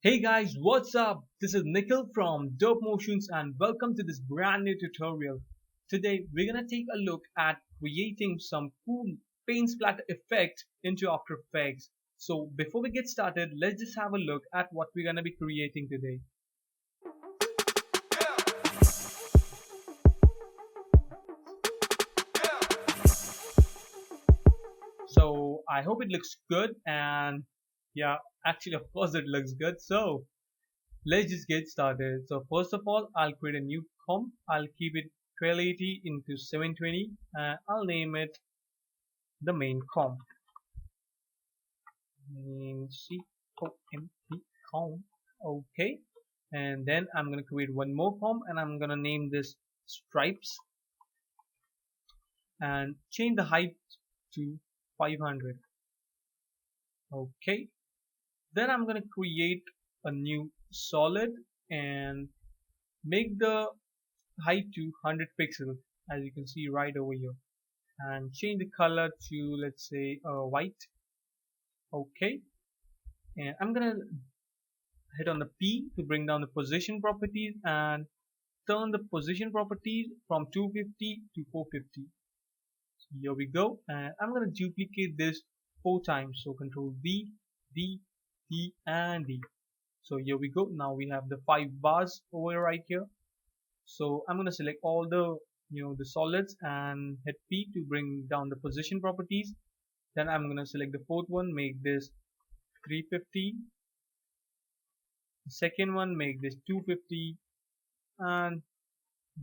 Hey guys, what's up? This is Nikhil from Dope Motions and welcome to this brand new tutorial. Today we're gonna take a look at creating some cool paint splatter effect into After Effects. So before we get started, let's just have a look at what we're gonna be creating today. So I hope it looks good and yeah, actually of course it looks good. So let's just get started. So first of all, I'll create a new comp. I'll keep it 1280 into 720 and I'll name it the main comp. Main C-O-M-P comp. Okay. And then I'm gonna create one more comp and I'm gonna name this stripes and change the height to 500. Okay. Then I'm gonna create a new solid and make the height to 100 pixels as you can see right over here, and change the color to, let's say, white. Okay, and I'm gonna hit on the P to bring down the position properties and turn the position properties from 250 to 450. So here we go, and I'm gonna duplicate this 4 times. So Control V, D, D, and D. So here we go. Now we have the 5 bars over right here. So I'm gonna select all the solids and hit P to bring down the position properties. Then I'm gonna select the fourth one, make this 350. The second one, make this 250, and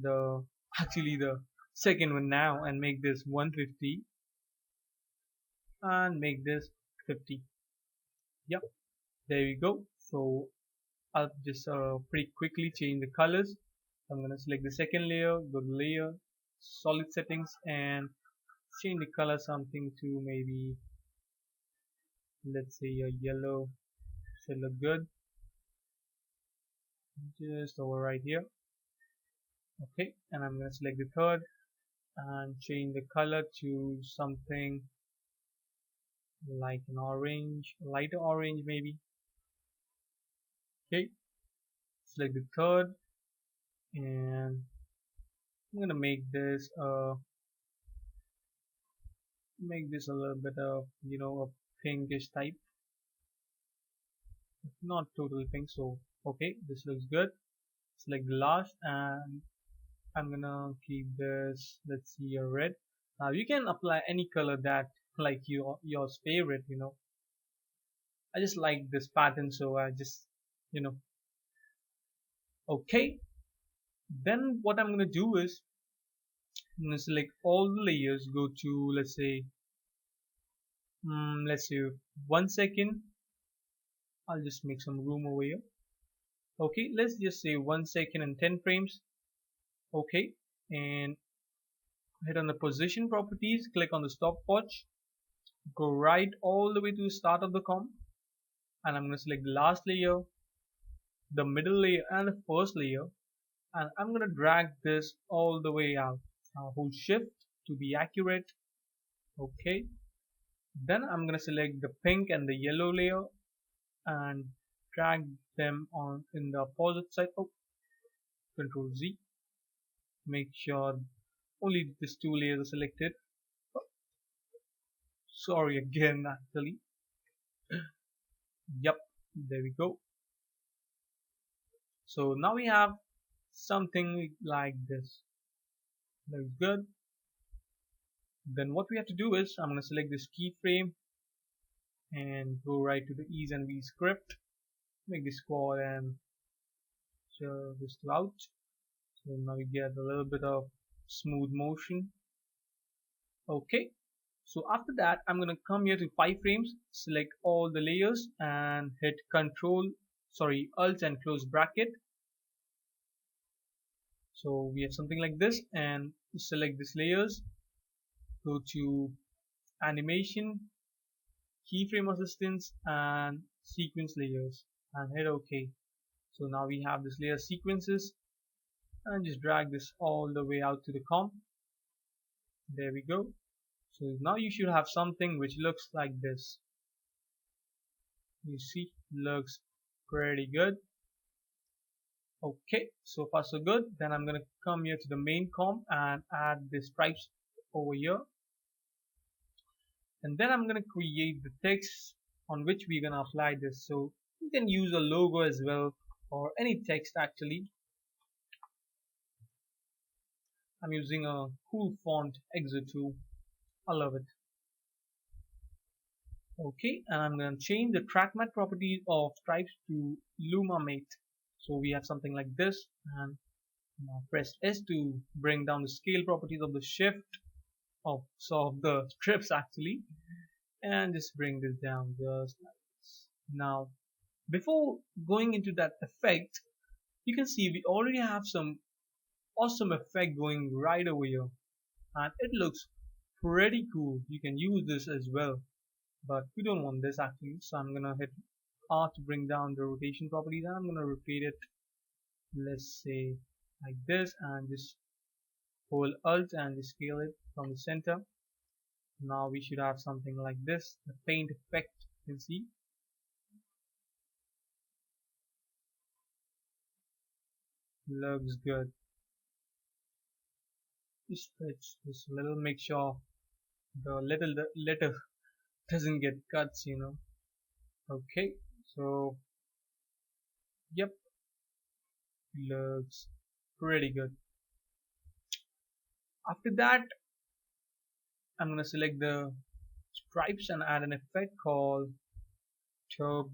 the actually the second one now, and make this 150, and make this 50. Yep, there we go. So I'll just pretty quickly change the colors. I'm gonna select the second layer, go to layer, solid settings, and change the color something to maybe, let's say, a yellow. Should look good. Just over right here. Okay, and I'm gonna select the third and change the color to something like an orange, lighter orange maybe. Okay, select the third, and I'm gonna make this a little bit of a pinkish type, not totally pink. So okay, this looks good. Select the last, and I'm gonna keep this, let's see, a red. Now you can apply any color that like yours favorite. I just like this pattern, so I just you know okay. Then what I'm gonna do is I'm gonna select all the layers, go to, let's say 1 second. I'll just make some room over here. Okay, let's just say 1 second and 10 frames. Okay, and hit on the position properties, click on the stopwatch, go right all the way to the start of the comp, and I'm gonna select the last layer, the middle layer, and the first layer, and I'm gonna drag this all the way out. Now hold shift to be accurate. Okay, then I'm gonna select the pink and the yellow layer and drag them on in the opposite side. Oh, Control Z, make sure only these 2 layers are selected. Sorry again, actually. Yep, there we go. So now we have something like this. Looks good. Then what we have to do is I'm going to select this keyframe and go right to the ease and V script, make this squad and show this out. So now we get a little bit of smooth motion. Okay, so after that I'm going to come here to 5 frames, select all the layers and hit Alt and close bracket. So we have something like this, and select these layers, go to animation, keyframe assistance, and sequence layers, and hit OK. So now we have this layer sequences, and just drag this all the way out to the comp. There we go. So now you should have something which looks like this. You see, looks Pretty good. Okay, so far so good. Then I'm gonna come here to the main comp and add the stripes over here, and then I'm gonna create the text on which we're gonna apply this. So you can use a logo as well, or any text actually. I'm using a cool font Exo2. I love it. Okay, and I'm going to change the track matte properties of stripes to Luma Mate. So we have something like this, and now press S to bring down the scale properties of the shift of the strips actually, and just bring this down just like this. Now, before going into that effect, you can see we already have some awesome effect going right over here, and it looks pretty cool. You can use this as well, but we don't want this actually, so I'm gonna hit R to bring down the rotation properties, and I'm gonna rotate it, let's say like this, and just hold Alt and just scale it from the center. Now we should have something like this, the paint effect. You can see looks good. Just stretch this a little, make sure the letter doesn't get cuts, Okay, so yep, looks pretty good. After that, I'm gonna select the stripes and add an effect called turbulence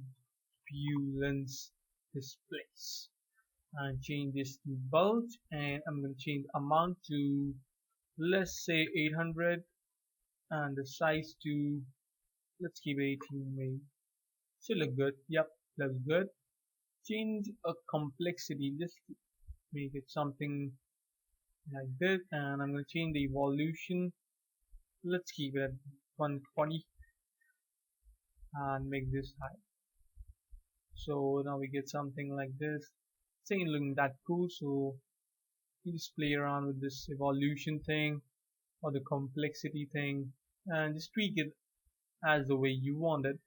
displace, and change this to bulge, and I'm gonna change the amount to, let's say, 800, and the size to, let's keep it 18 maybe. Should look good. Yep, looks good. Change a complexity, just to make it something like this, and I'm going to change the evolution. Let's keep it at 120 and make this high. So now we get something like this. It ain't looking that cool, so you just play around with this evolution thing or the complexity thing and just tweak it as the way you want it.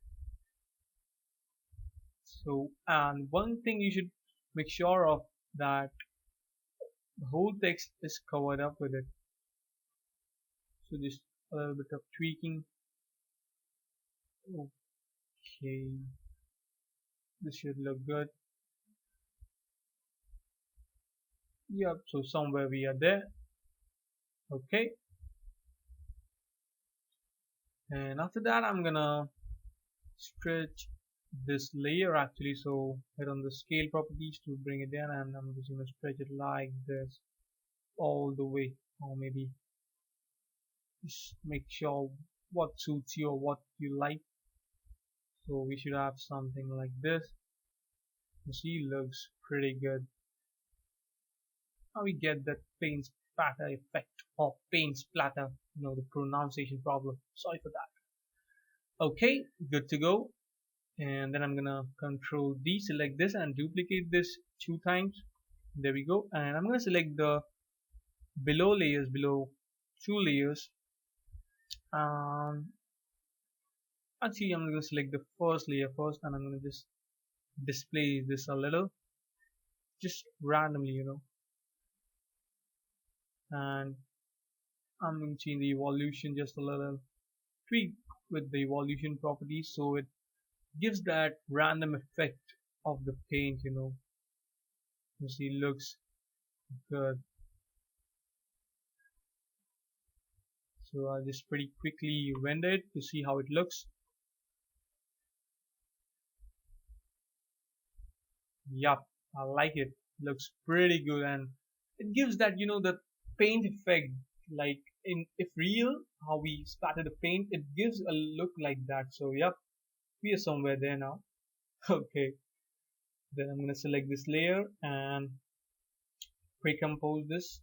So, and one thing you should make sure of, that the whole text is covered up with it. So just a little bit of tweaking. Okay, this should look good. Yep, so somewhere we are there. Okay, and after that I'm gonna stretch this layer actually. So hit on the scale properties to bring it down, and I'm just gonna stretch it like this all the way, or maybe just make sure what suits you or what you like. So we should have something like this. You see, looks pretty good. Now we get that paint splatter effect, or paint splatter, the pronunciation problem. Sorry for that. Okay, good to go. And then I'm gonna control D, select this and duplicate this 2 times. There we go. And I'm gonna select the below 2 layers. Actually, I'm gonna select the first layer first, and I'm gonna just display this a little, just randomly, and I'm going to change the evolution just a little, tweak with the evolution properties so it gives that random effect of the paint. You see, looks good. So I'll just pretty quickly render it to see how it looks. Yup, I like it. Looks pretty good, and it gives that, the paint effect, like in if real, how we splattered the paint, it gives a look like that. So yep, we are somewhere there now. Okay, then I'm gonna select this layer and pre-compose this.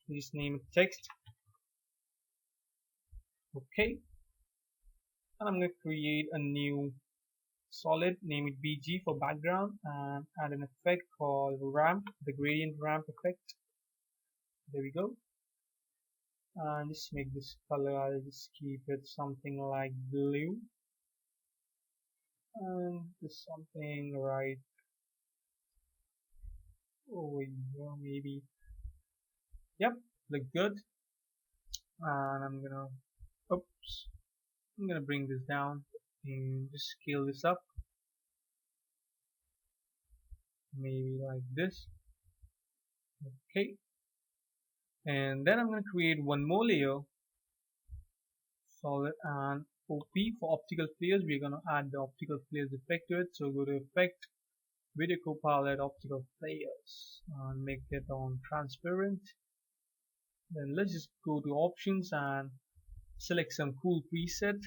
Just name it text. Okay, and I'm gonna create a new solid, name it BG for background, and add an effect called ramp, the gradient ramp effect. There we go. And just make this color, I'll just keep it something like blue, and just something right over here maybe. Yep, look good. And oops, I'm gonna bring this down and just scale this up, maybe like this. Okay, and then I'm gonna create one more layer, solid and OP for optical flares. We're gonna add the optical flares effect to it. So go to effect, video copilot, optical flares, and make it on transparent. Then let's just go to options and select some cool preset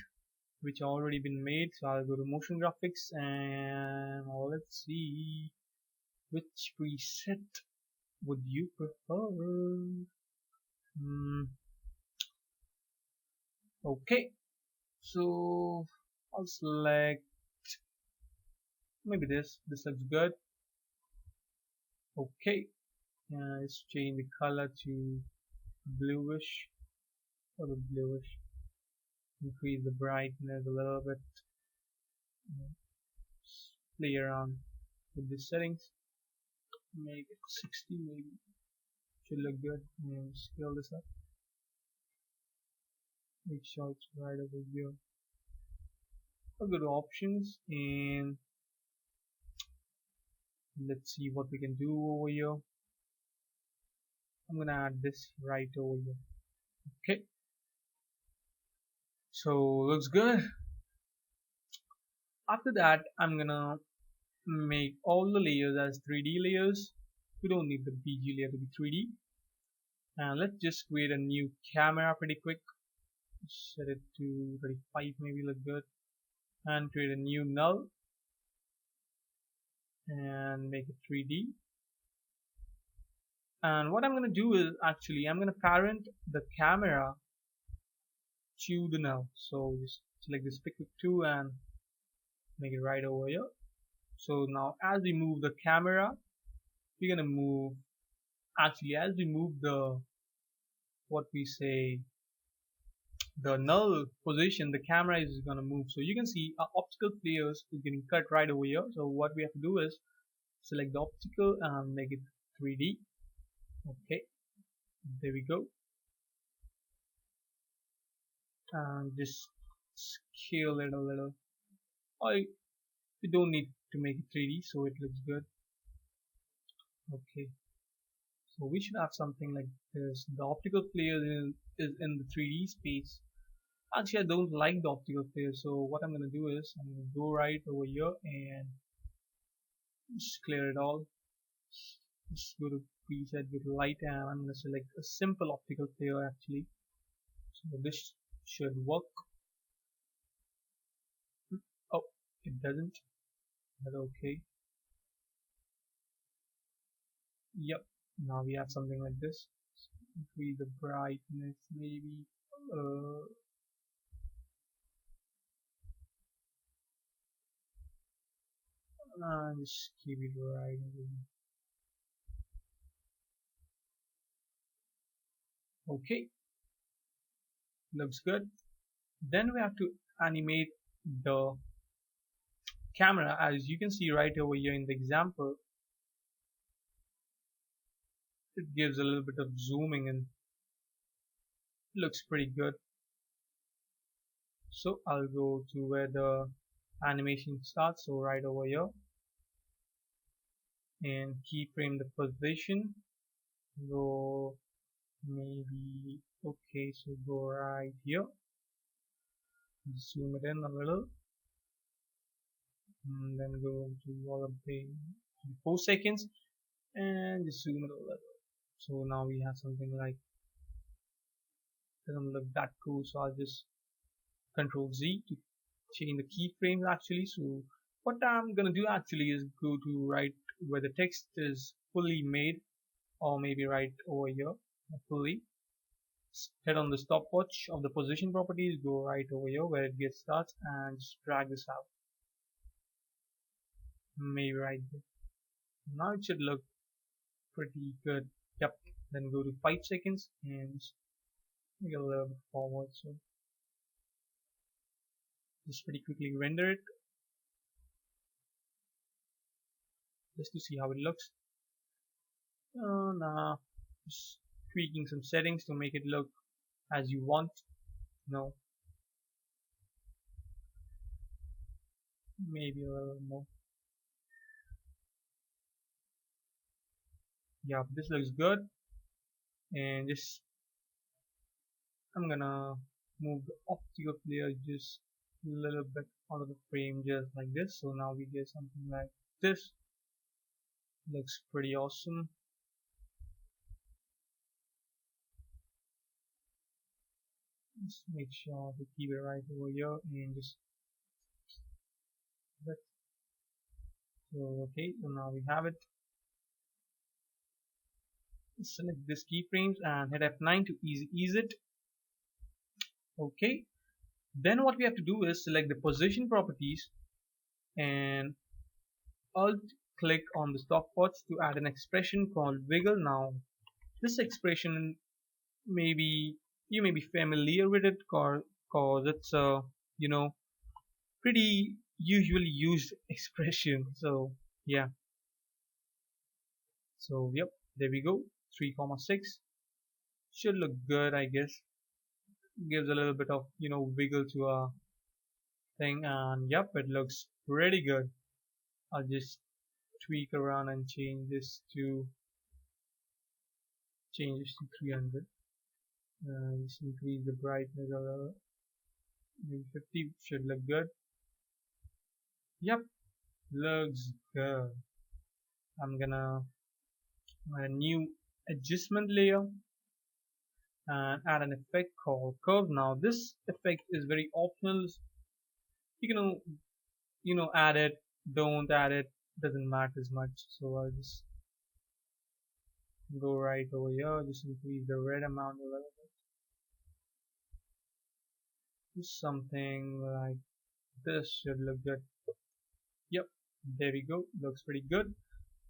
which already been made. So I'll go to motion graphics and let's see which preset would you prefer. Okay, so I'll select maybe this looks good. Okay, let's change the color to bluish, or the bluish, increase the brightness a little bit, play around with the settings, make it 60 maybe, should look good, and scale this up, make sure it's right over here. I'll go to options and let's see what we can do over here. I'm gonna add this right over here. Okay, so looks good. After that, I'm gonna make all the layers as 3D layers. We don't need the BG layer to be 3D. And let's just create a new camera pretty quick. Set it to 35 maybe, look good. And create a new null and make it 3D. And what I'm gonna do is actually I'm gonna parent the camera to the null. So just select this pick 2 and make it right over here. So now as we move the camera, we're gonna move, actually as we move the, what we say, the null position, the camera is gonna move. So you can see our optical flares is getting cut right over here. So what we have to do is select the optical and make it 3D. Okay, there we go. And just scale it a little. We don't need to make it 3D, so it looks good. Okay, so we should have something like this. The optical flare is in the 3D space. Actually, I don't like the optical flare, so what I'm gonna do is I'm gonna go right over here and just clear it all. Just go to preset, go to light, and I'm gonna select a simple optical flare actually. So this should work. Oh, it doesn't. But okay. Yep. Now we have something like this. Increase the brightness maybe. And just keep it right. Okay, looks good. Then we have to animate the camera. As you can see right over here in the example, it gives a little bit of zooming and looks pretty good. So I'll go to where the animation starts, so right over here, and keyframe the position. Go maybe, okay, so go right here, zoom it in a little, and then go to all of the 4 seconds and just zoom it a little. So now we have something like, doesn't look that cool, so I'll just Control Z to change the keyframes actually. So what I'm gonna do actually is go to right where the text is fully made, or maybe right over here fully. Head on the stopwatch of the position properties, go right over here where it gets starts, and just drag this out. Maybe right there. Now it should look pretty good. Yep. Then go to 5 seconds and make it a little bit forward. So just pretty quickly render it just to see how it looks. Nah, just tweaking some settings to make it look as you want. No, maybe a little more. Yeah, this looks good. And just I'm gonna move the optical layer just a little bit out of the frame, just like this. So now we get something like this. Looks pretty awesome. Just make sure to keep it right over here and just that. So okay, so now we have it. Select this keyframes and hit F9 to ease it. Okay, then what we have to do is select the position properties and alt click on the stopwatch to add an expression called wiggle. Now this expression maybe you may be familiar with it cause it's a you know pretty usually used expression. So yeah, so yep, there we go. 3,6 should look good, I guess. Gives a little bit of wiggle to a thing, and yep, it looks pretty good. I'll just tweak around and change this to 300. Just increase the brightness a little. Maybe 50 should look good. Yep, looks good. I'm gonna add a new adjustment layer and add an effect called curve. Now this effect is very optional. You can add it, don't add it, doesn't matter as much. So I'll just go right over here, just increase the red amount a little bit. Just something like this should look good. Yep, there we go, looks pretty good.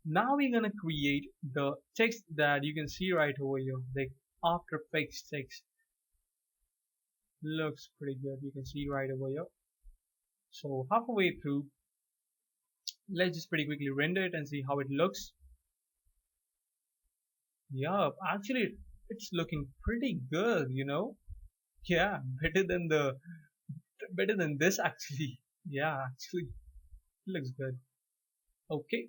Now we're gonna create the text that you can see right over here, the After Effects text. Looks pretty good, you can see right over here. So halfway through, let's just pretty quickly render it and see how it looks. Yeah, actually it's looking pretty good, Yeah, better than this actually. Yeah, actually it looks good. Okay,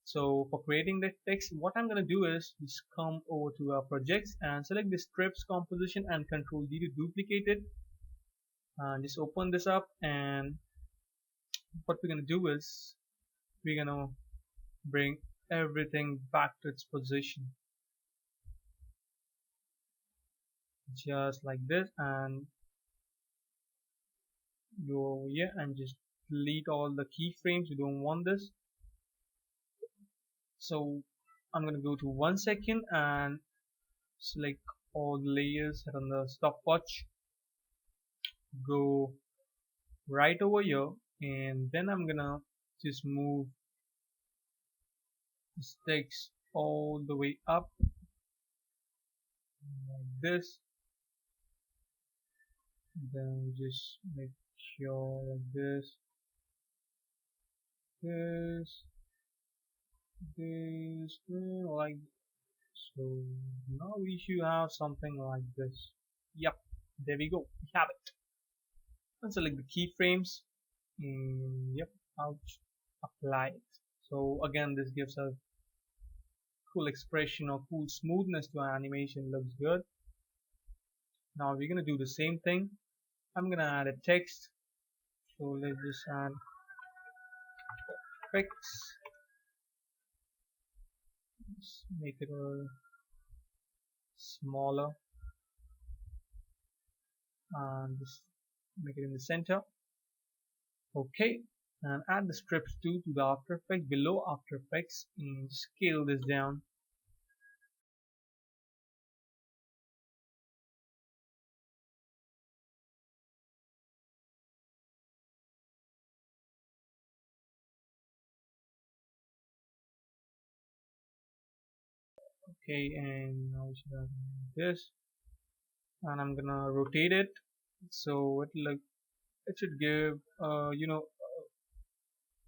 so for creating the text, what I'm gonna do is just come over to our projects and select the strips composition and Control D to duplicate it. And just open this up, and what we're gonna do is we're gonna bring everything back to its position, just like this, and go over here and just delete all the keyframes. We don't want this. So I'm gonna go to 1 second and select all the layers, hit on the stopwatch, go right over here, and then I'm gonna just move this text all the way up like this. Then just make sure like this, like so. Now we should have something like this. Yep, there we go. We have it. And select the keyframes. Yep, ouch. Apply it. So again, this gives a cool expression or cool smoothness to our animation. Looks good. Now we're gonna do the same thing. I'm gonna add a text. So let's just add effects. Let's make it a smaller and just make it in the center. Okay, and add the strips to the After Effects below After Effects and scale this down. Okay, and now we should have this, and I'm gonna rotate it so it should give a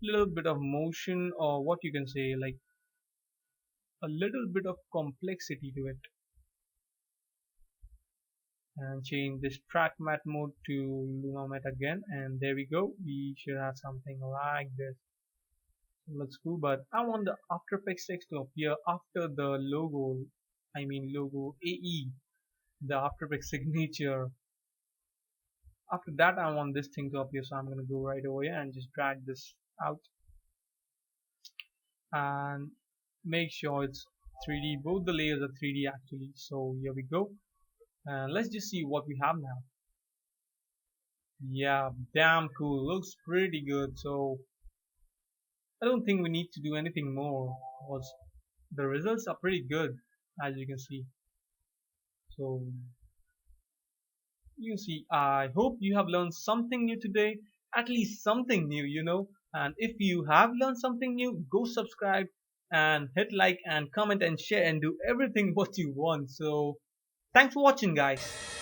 little bit of motion, or what you can say, like a little bit of complexity to it, and change this track matte mode to Luma matte again, and there we go. We should have something like this. Looks cool, but I want the After Effects text to appear after the logo. I mean logo AE, the After Effects signature. After that, I want this thing to appear, so I'm gonna go right over here and just drag this out and make sure it's 3D. Both the layers are 3D actually. So here we go, and let's just see what we have now. Yeah, damn cool. Looks pretty good. So I don't think we need to do anything more. Was the results are pretty good, as you can see. So you see, I hope you have learned something new today, at least something new, And if you have learned something new, go subscribe and hit like and comment and share and do everything what you want. So thanks for watching, guys.